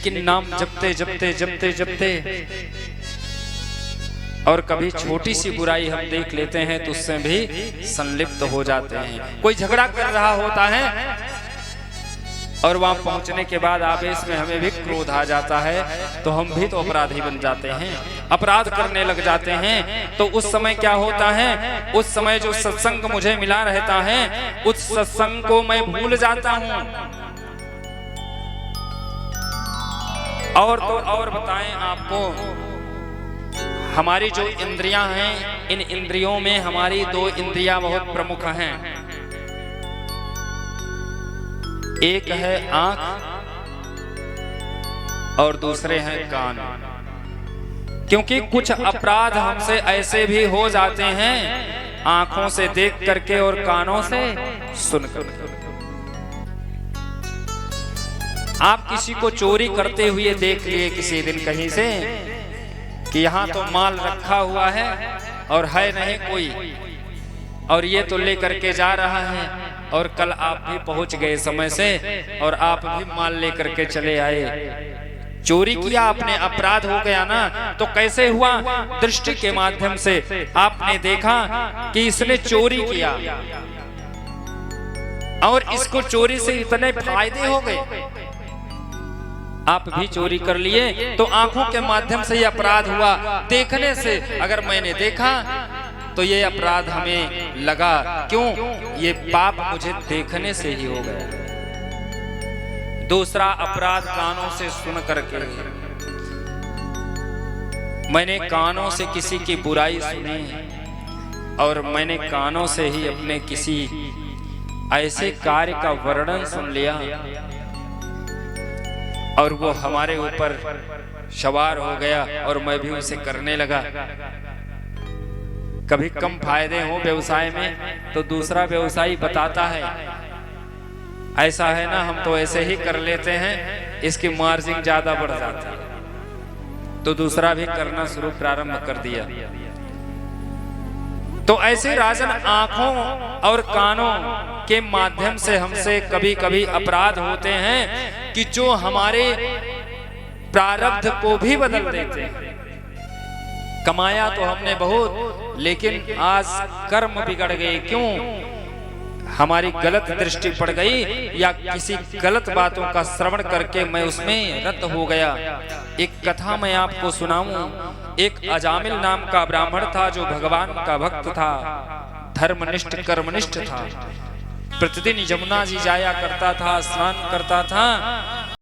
लेकिन नाम जपते जपते जपते जपते और कभी छोटी सी बुराई हम देख लेते हैं तो उससे भी संलिप्त हो जाते हैं। कोई झगड़ा कर रहा होता है और वहां पहुंचने के बाद आवेश में हमें भी क्रोध आ जाता है, तो हम भी तो अपराधी बन जाते हैं, अपराध करने लग जाते हैं। तो उस समय क्या होता है, उस समय जो सत्संग मुझे मिला रहता है उस सत्संग को मैं भूल जाता हूं। और तो और बताएं आपको, हमारी जो इंद्रियां हैं, इन इंद्रियों में हमारी दो इंद्रियां बहुत प्रमुख हैं। एक है आंख और दूसरे हैं कान। क्योंकि कुछ अपराध हमसे ऐसे भी हो जाते हैं आंखों से देख करके और कानों से सुन करके। आप किसी को चोरी करते हुए देख लिए किसी दिन कहीं से कि यहाँ तो माल रखा हुआ है और है नहीं कोई, और ये तो लेकर के जा रहा है, और कल आप भी पहुंच गए समय से और आप भी माल लेकर के चले आए। चोरी किया आपने, अपराध हो गया ना। तो कैसे हुआ? दृष्टि के माध्यम से आपने देखा कि इसने चोरी किया और इसको चोरी से इतने फायदे हो गए, आप भी चोरी कर लिए। तो आंखों के माध्यम से ये अपराध हुआ, देखने से। अगर मैंने देखा तो ये अपराध हमें लगा, क्यों? ये पाप मुझे देखने से ही हो गया। दूसरा अपराध कानों से सुन करके, मैंने कानों से किसी की बुराई सुनी और मैंने कानों से ही अपने किसी ऐसे कार्य का वर्णन सुन लिया और वो हमारे ऊपर सवार हो गया और मैं भी उसे करने लगा। कभी कम फायदे हो व्यवसाय में तो दूसरा व्यवसायी बताता है ऐसा है ना, हम तो ऐसे ही कर लेते हैं, इसकी मार्जिन ज्यादा बढ़ जाती है, तो दूसरा भी करना शुरू प्रारंभ कर दिया। तो ऐसे राजन आंखों और कानों के माध्यम से हमसे कभी कभी अपराध होते हैं कि जो हमारे प्रारब्ध को भी बदल देते हैं। कमाया तो हमने बहुत, लेकिन आज कर्म बिगड़ गए। क्यों? हमारी गलत दृष्टि पड़ गई या किसी गलत बातों का श्रवण करके मैं उसमें रत हो गया। एक कथा मैं आपको सुनाऊं। एक अजामिल नाम का ब्राह्मण था जो भगवान का भक्त था, धर्मनिष्ठ कर्मनिष्ठ था। प्रतिदिन यमुना जी जाया करता था, स्नान करता था